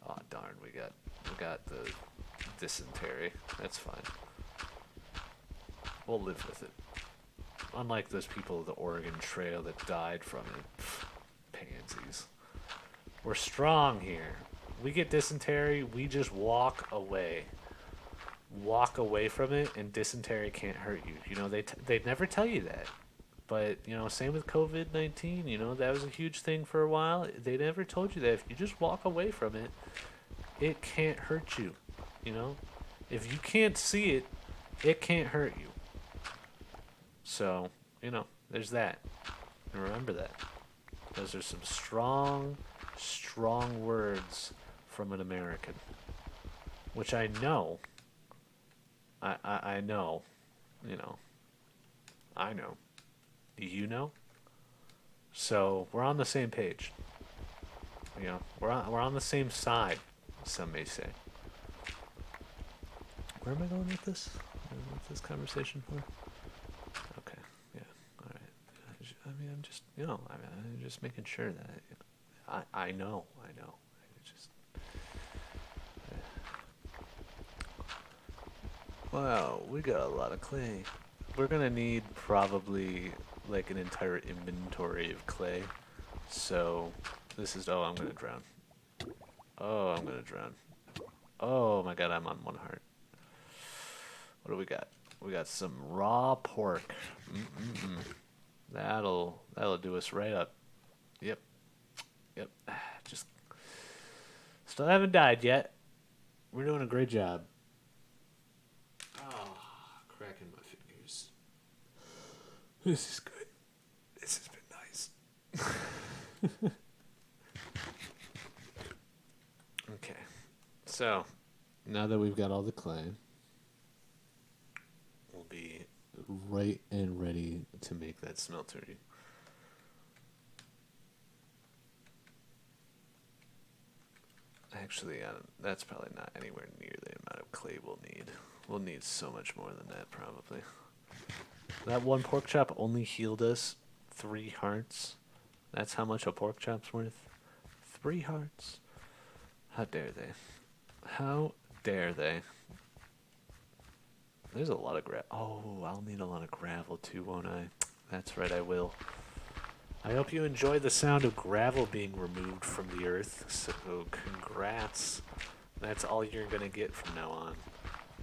Oh darn, we got the dysentery. That's fine. We'll live with it. Unlike those people of the Oregon Trail that died from it. Pansies. We're strong here. We get dysentery, we just walk away. Walk away from it, and dysentery can't hurt you. You know, they never tell you that. But, you know, same with COVID-19, you know, that was a huge thing for a while. They never told you that if you just walk away from it, it can't hurt you. You know? If you can't see it, it can't hurt you. So, you know, there's that. And remember that. Those are some strong words from an American. Which I know. I know. You know. I know. You know? So, we're on the same page. You know, we're on the same side, some may say. Where am I going with this? What's this conversation for? Okay, yeah, all right. I mean, I'm just, you know, I'm just making sure that I know. Just, wow, we got a lot of clay. We're gonna need probably like an entire inventory of clay. So this is, oh, I'm gonna drown. Oh, I'm gonna drown. Oh my god, I'm on one heart. What do we got? We got some raw pork. That'll do us right up. Yep. Just Still haven't died yet. We're doing a great job. Oh, cracking my fingers. This is good. This has been nice. Okay. So, now that we've got all the clay, we'll be right and ready to make that smelter. Actually, that's probably not anywhere near the amount of clay we'll need. We'll need so much more than that, probably. That one pork chop only healed us 3 hearts. That's how much a pork chop's worth? 3 hearts. How dare they? How dare they? There's a lot of gravel. Oh, I'll need a lot of gravel too, won't I? That's right, I will. I hope you enjoy the sound of gravel being removed from the earth. So, congrats. That's all you're going to get from now on.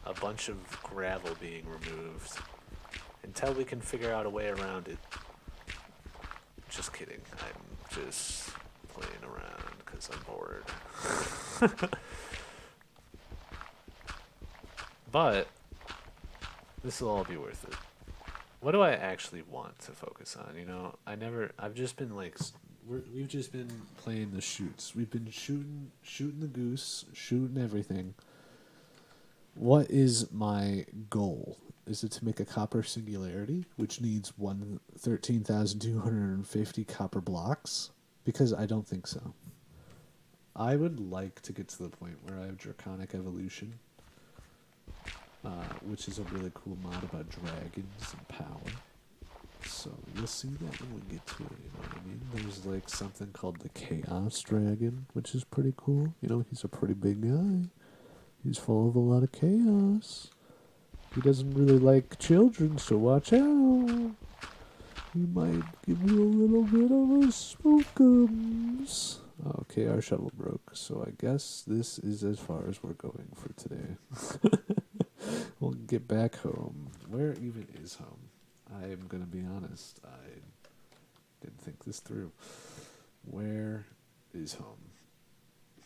A bunch of gravel being removed. Until we can figure out a way around it. Just kidding. I'm just playing around because I'm bored. But this will all be worth it. What do I actually want to focus on? You know, I've just been like, we've just been playing the shoots. We've been shooting the goose, shooting everything. What is my goal? Is it to make a copper singularity, which needs 13,250 copper blocks? Because I don't think so. I would like to get to the point where I have Draconic Evolution, which is a really cool mod about dragons and power. So you'll see that when we get to it, you know what I mean? There's like something called the Chaos Dragon, which is pretty cool. You know, he's a pretty big guy. He's full of a lot of chaos. He doesn't really like children, so watch out. He might give you a little bit of a spookums. Okay, our shuttle broke, so I guess this is as far as we're going for today. We'll get back home. Where even is home? I am going to be honest. I didn't think this through. Where is home?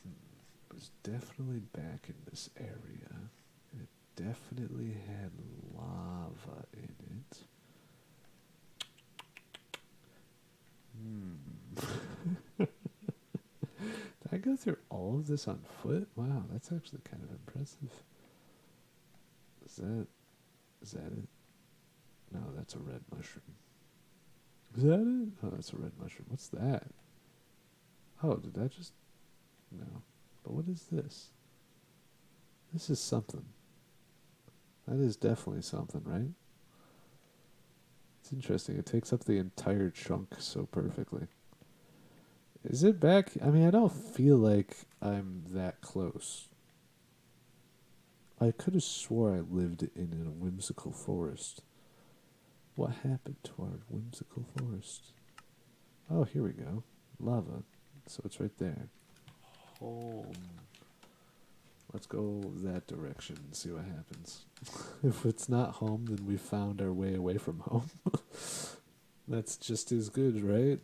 It was definitely back in this area. It definitely had lava in it. Did I go through all of this on foot? Wow, that's actually kind of impressive. Is that it? No, that's a red mushroom. Is that it? Oh, that's a red mushroom. What's that? Oh, did that just... No. But what is this? This is something. That is definitely something, right? It's interesting. It takes up the entire chunk so perfectly. Is it back? I mean, I don't feel like I'm that close. I could have swore I lived in a whimsical forest. What happened to our whimsical forest? Oh, here we go. Lava. So it's right there. Home. Let's go that direction and see what happens. If it's not home, then we found our way away from home. That's just as good, right?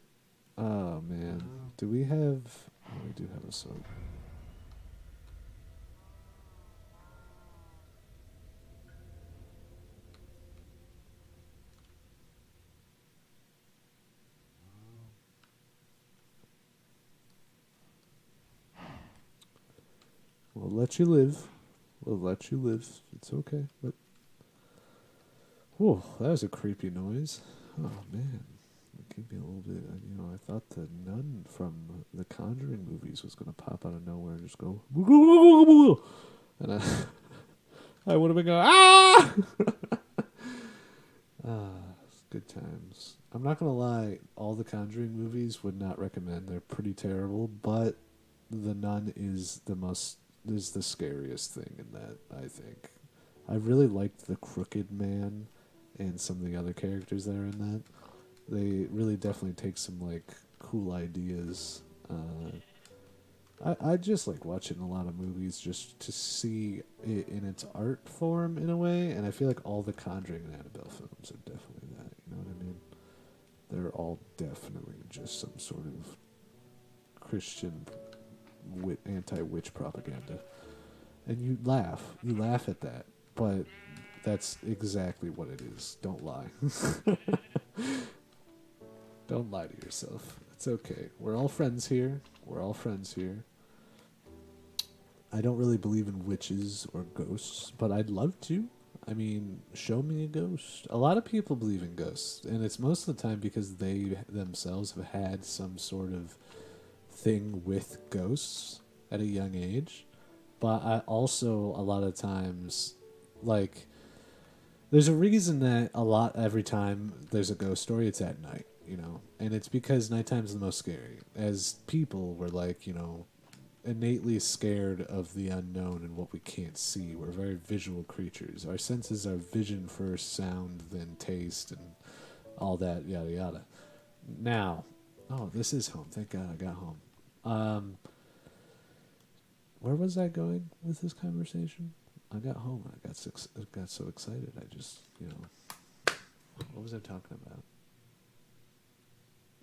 Oh, man. Do we have... Oh, we do have a sword. We'll let you live. We'll let you live. It's okay. But... Whoa, that was a creepy noise. Oh, man. It gave me a little bit... You know, I thought the nun from the Conjuring movies was going to pop out of nowhere and just go... And I would have been going, ah! Good times. I'm not going to lie. All the Conjuring movies would not recommend. They're pretty terrible. But the nun is the scariest thing in that, I think. I really liked the Crooked Man and some of the other characters that are in that. They really definitely take some, like, cool ideas. I just like watching a lot of movies just to see it in its art form in a way, and I feel like all the Conjuring and Annabelle films are definitely that, you know what I mean? They're all definitely just some sort of Christian anti-witch propaganda, and you laugh at that, but that's exactly what it is. Don't lie. Don't lie to yourself. It's okay. We're all friends here. We're all friends here. I don't really believe in witches or ghosts, but I'd love to. I mean, show me a ghost. A lot of people believe in ghosts, and it's most of the time because they themselves have had some sort of thing with ghosts at a young age. But I also, a lot of times, like, there's a reason that every time there's a ghost story, it's at night, and it's because nighttime's the most scary. As people, we're like, innately scared of the unknown and what we can't see. We're very visual creatures. Our senses are vision first, sound, then taste, and all that, yada yada. Now, oh, this is home. Thank God I got home. Um, where was I going with this conversation? I got home. I got so excited. I just, what was I talking about?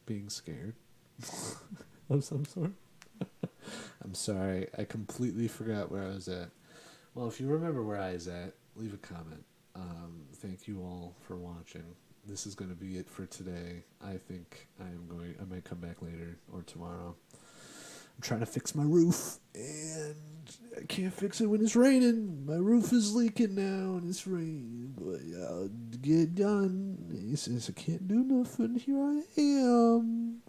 Being scared of some sort. I'm sorry. I completely forgot where I was at. Well, if you remember where I was at, leave a comment. Thank you all for watching. This is going to be it for today. I think I might come back later or tomorrow. I'm trying to fix my roof, and I can't fix it when it's raining. My roof is leaking now, and it's raining, but I'll get it done. He says I can't do nothing. Here I am.